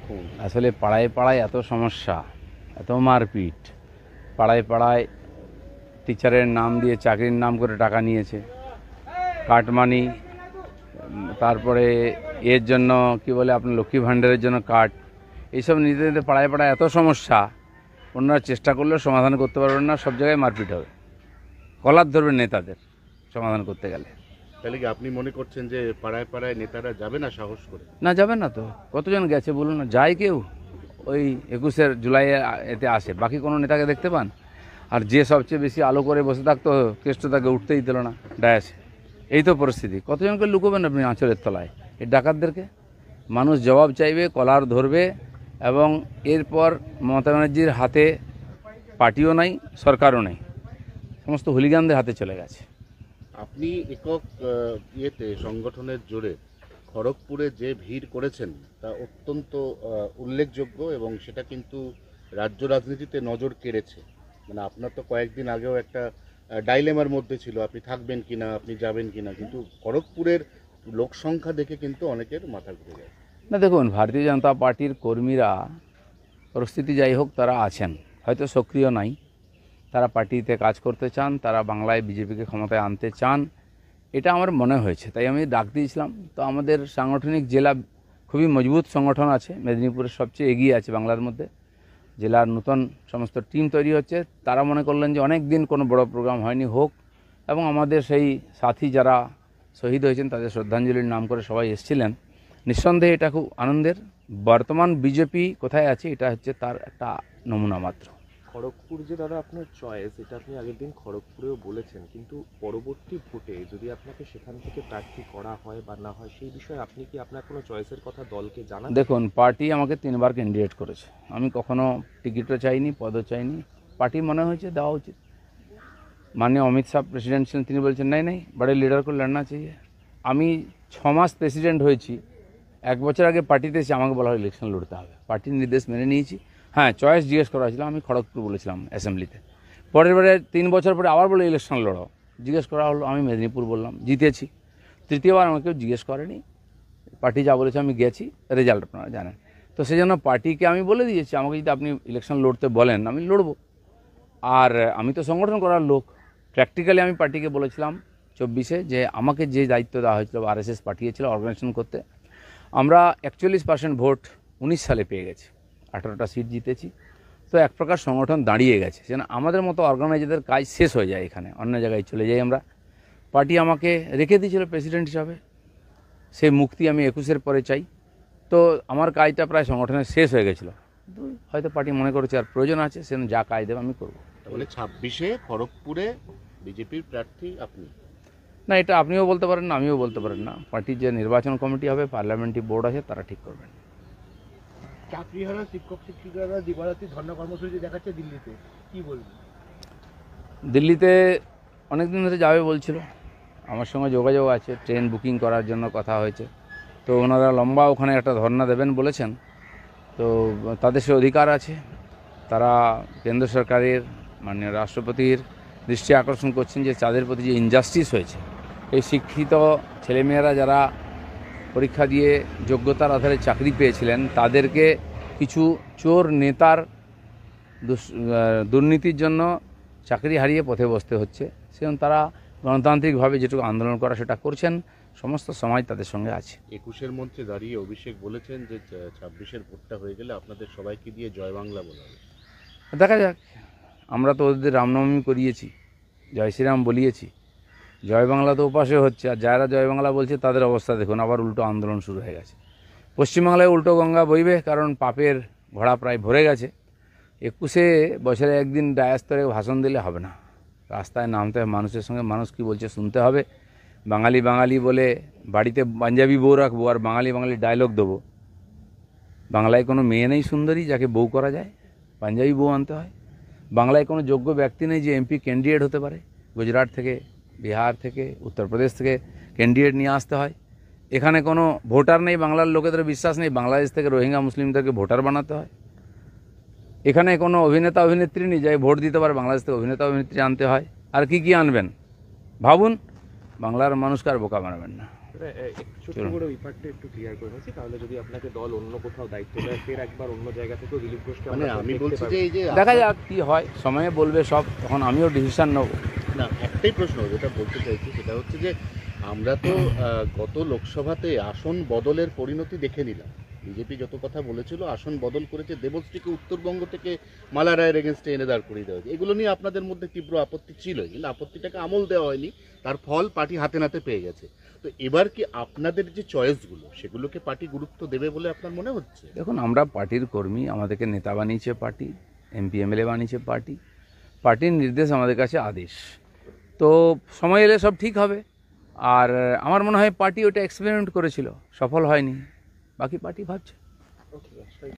দেখুন আসলে পাড়ায় পাড়ায় এত সমস্যা, এত মারপিট, পাড়ায় পাড়ায় টিচারের নাম দিয়ে চাকরির নাম করে টাকা নিয়েছে, কাটমানি, তারপরে এর জন্য কি বলে আপনার লক্ষ্মী ভাণ্ডারের জন্য কাট, এইসব নিতে নিতে পাড়ায় পাড়ায় এত সমস্যা, ওনারা চেষ্টা করলেও সমাধান করতে পারবেন না। সব জায়গায় মারপিট হবে, কলার ধরবেন নেতাদের সমাধান করতে গেলে। তাহলে কি আপনি মনে করছেন যে পাড়ায় পাড়ায় নেতারা যাবে না সাহস করে? না, যাবেন না তো, কতজন গেছে বলুন না, যায় কেউ? ওই 21 জুলাই এতে আসে, বাকি কোনো নেতাকে দেখতে পান? আর যে সবচেয়ে বেশি আলো করে বসে থাকতো কেষ্ট তাকে উঠতেই দিল না ডায়াসে। এই তো পরিস্থিতি। কতজনকে লুকোবেন আপনি আঁচলের তলায়? এই ডাকাতদেরকে মানুষ জবাব চাইবে, কলার ধরবে। এবং এরপর মমতা ব্যানার্জির হাতে পার্টিও নাই, সরকারও নেই, সমস্ত হুলিগানদের হাতে চলে গেছে। আপনি একক সংগঠনের জোরে খড়গপুরে যে ভিড় করেছেন তা অত্যন্ত উল্লেখযোগ্য এবং সেটা কিন্তু রাজ্য রাজনীতিতে নজর কেড়েছে। মানে আপনার তো কয়েকদিন আগেও একটা ডাইলেমার মধ্যে ছিল, আপনি থাকবেন কিনা, আপনি যাবেন কিনা, কিন্তু খড়গপুরের লোক সংখ্যা দেখে কিন্তু অনেকের মাথা ঘুরে যায়। না দেখুন, ভারতীয় জনতা পার্টির কর্মীরা, পরিস্থিতি যাই হোক, তারা আছেন, হয়তো সক্রিয় নাই, তারা পার্টিতে কাজ করতে চান, তারা বাংলায় বিজেপিকে ক্ষমতায় আনতে চান, এটা আমার মনে হয়েছে, তাই আমি ডাক দিয়েছিলাম। তো আমাদের সাংগঠনিক জেলা খুবই মজবুত সংগঠন আছে, মেদিনীপুরের সবচেয়ে এগিয়ে আছে বাংলার মধ্যে। জেলার নতুন সমস্ত টিম তৈরি হচ্ছে, তারা মনে করলেন যে অনেক দিন কোনো বড় প্রোগ্রাম হয়নি, হোক। এবং আমাদের সেই সাথী যারা শহীদ হয়েছেন তাদের শ্রদ্ধাঞ্জলির নাম করে সবাই এসেছিলেন। নিঃসন্দেহে এটা খুব আনন্দের। বর্তমান বিজেপি কোথায় আছে এটা হচ্ছে তার একটা নমুনা মাত্র। খড়গপুর যে দাদা আপনার চয়েস, এটা আপনি আগের দিন খড়গপুরেও বলেছেন, কিন্তু পরবর্তী ভোটে যদি আপনাকে সেখান থেকে প্রার্থী করা হয় বা না হয়, সেই বিষয়ে আপনি কি আপনার কোনো চয়েসের কথা দলকে জানান? দেখুন, পার্টি আমাকে 3বার ক্যান্ডিডেট করেছে, আমি কখনো টিকিটও চাইনি, পদও চাইনি। পার্টি মনে হয়েছে দেওয়া উচিত। মাননীয় অমিত শাহ প্রেসিডেন্ট ছিলেন, তিনি বলছেন নাই নাই বড়ে লিডার করে লড়না চাইয়ে। আমি 6 মাস প্রেসিডেন্ট হয়েছি, 1 বছর আগে পার্টিতে এসে আমাকে বলা হয় ইলেকশন লড়তে হবে, পার্টির নির্দেশ মেনে নিয়েছি। হ্যাঁ, চয়েস জিজ্ঞেস করা হয়েছিল, আমি খড়গপুর বলেছিলাম অ্যাসেম্বলিতে। পরের বারে 3 বছর পরে আবার বলে ইলেকশন লড়ো, জিজ্ঞেস করা হলো, আমি মেদিনীপুর বললাম, জিতেছি। তৃতীয়বার আমাকে কেউ জিজ্ঞেস করেনি, পার্টি যা বলেছে আমি গেছি, রেজাল্ট আপনারা জানেন। তো সেই জন্য পার্টিকে আমি বলে দিয়েছি, আমাকে যদি আপনি ইলেকশন লড়তে বলেন আমি লড়বো। আর আমি তো সংগঠন করার লোক, প্র্যাকটিক্যালি আমি পার্টিকে বলেছিলাম 24-এ যে আমাকে যে দায়িত্ব দেওয়া হয়েছিল, আরএসএস পাঠিয়েছিল অর্গানাইজেশন করতে, আমরা 41% ভোট 19 সালে পেয়ে গেছি, 18টা সিট জিতেছি। তো এক প্রকার সংগঠন দাঁড়িয়ে গেছে, যেন আমাদের মতো অর্গানাইজারদের কাজ শেষ হয়ে যায়, এখানে অন্য জায়গায় চলে যাই আমরা। পার্টি আমাকে রেখে দিয়েছিল প্রেসিডেন্ট হিসাবে, সেই মুক্তি আমি 21-এর পরে চাই। তো আমার কাজটা প্রায় সংগঠনের শেষ হয়ে গেছিলো, হয়তো পার্টি মনে করেছে আর প্রয়োজন আছে, সেজন্য যা কাজ দেবে আমি করবো। তাহলে 26-এ খড়গপুরে বিজেপির প্রার্থী আপনি? না, এটা আপনিও বলতে পারেন না, আমিও বলতে পারেন না। পার্টির যে নির্বাচন কমিটি হবে, পার্লামেন্টারি বোর্ড আছে, তারা ঠিক করবেন। চাকরিহারা শিক্ষক শিক্ষিকারা দিবারাত্রি ধর্ণা কর্মসূচি দেখাচ্ছে দিল্লিতে, কি বলবেন? দিল্লিতে অনেক দিন ধরে যাবে বলছিল, আমার সঙ্গে যোগাযোগ আছে, ট্রেন বুকিং করার জন্য কথা হয়েছে। তো ওনারা লম্বা ওখানে একটা ধর্ণা দেবেন বলেছেন। তো তাদের সে অধিকার আছে, তারা কেন্দ্র সরকারের মাননীয় রাষ্ট্রপতির দৃষ্টি আকর্ষণ করছেন যে তাদের প্রতি যে ইনজাস্টিস হয়েছে, এই শিক্ষিত ছেলেমেয়েরা যারা পরীক্ষা দিয়ে যোগ্যতার আধারে চাকরি পেয়েছিলেন, তাদেরকে কিছু চোর নেতার দুর্নীতির জন্য চাকরি হারিয়ে পথে বসতে হচ্ছে। সেজন্য তারা গণতান্ত্রিকভাবে যেটুকু আন্দোলন করা সেটা করছেন, সমস্ত সমাজ তাদের সঙ্গে আছে। 21-এর মঞ্চে দাঁড়িয়ে অভিষেক বলেছেন যে 26-এর ভোটটা হয়ে গেলে আপনাদের সবাইকে দিয়ে জয় বাংলা বলা হবে। দেখা যাক, আমরা তো ওদের রামনবমী করিয়েছি, জয় শ্রীরাম বলিয়েছি, জয় বাংলা তো উপাসে হচ্ছে। আর যারা জয় বাংলা বলছে তাদের অবস্থা দেখুন, আবার উল্টো আন্দোলন শুরু হয়ে গেছে। পশ্চিমবাংলায় উল্টো গঙ্গা বইবে, কারণ পাপের ঘোড়া প্রায় ভরে গেছে। 21-এ বছরে একদিন ডায়াস্তরে ভাষণ দিলে হবে না, রাস্তায় নামতে হবে, মানুষের সঙ্গে মানুষ কী বলছে শুনতে হবে। বাঙালি বাঙালি বলে বাড়িতে পাঞ্জাবি বউ রাখবো আর বাঙালি বাঙালি ডায়লগ দেবো। বাংলায় কোনো মেয়ে নেই সুন্দরী যাকে বউ করা যায়, পাঞ্জাবি বউ আনতে হয়। বাংলায় কোনো যোগ্য ব্যক্তি নেই যে এমপি ক্যান্ডিডেট হতে পারে, গুজরাট থেকে, বিহার থেকে, উত্তরপ্রদেশ থেকে ক্যান্ডিডেট নিয়ে আসতে হয়। এখানে কোনো ভোটার নেই, বাংলার লোকেদের বিশ্বাস নেই, বাংলাদেশ থেকে রোহিঙ্গা মুসলিমদেরকে ভোটার বানাতে হয়। এখানে কোনো অভিনেতা অভিনেত্রী নেই যাই ভোট দিতে পারে, বাংলাদেশ থেকে অভিনেতা অভিনেত্রী আনতে হয়। আর কি কি আনবেন ভাবুন, বাংলার মানুষকে আর বোকা বানাবেন না। একটু ছোট্ট চলুন। করে ওই পার্টটা একটু ক্লিয়ার করে নিচ্ছি, তাহলে যদি আপনাকে দল অন্য কোথাও দায়িত্ব দেয়, ফের একবার অন্য জায়গা থেকেও দিলীপ ঘোষকে মানে আমরা আমি দেখতে বলছি পাবো। যে এই যে দেখা যাক কী হয়, সময়ে বলবে সব, তখন আমিও ডিসিশন নেব। না, একটাই প্রশ্ন যেটা বলতে চাইছি সেটা হচ্ছে যে আমরা তো গত লোকসভাতে আসন বদলের পরিণতি দেখে নিলাম। বিজেপি যত কথা বলেছিল আসন বদল করেছে, দেবশ্রীকে উত্তরবঙ্গ থেকে মালা রায়ের এগেনস্টে এনে দাঁড় করিয়ে দেওয়া হয়েছে। এগুলো নিয়ে আপনাদের মধ্যে তীব্র আপত্তি ছিল, কিন্তু আপত্তিটাকে আমল দেওয়া হয়নি, তার ফল পার্টি হাতে নাতে পেয়ে গেছে। তো এবার কি আপনাদের যে চয়েসগুলো সেগুলোকে পার্টি গুরুত্ব দেবে বলে আপনার মনে হচ্ছে? দেখুন, আমরা পার্টির কর্মী, আমাদেরকে নেতা বানিয়েছে পার্টি, এমপি এমএলএ বানিয়েছে পার্টি, পার্টির নির্দেশ আমাদের কাছে আদেশ। তো সময় এলে সব ঠিক হবে। আর আমার মনে হয় পার্টি ওটা এক্সপেরিমেন্ট করেছিল, সফল হয়নি, বাকি পার্টি ভাবছে। Okay,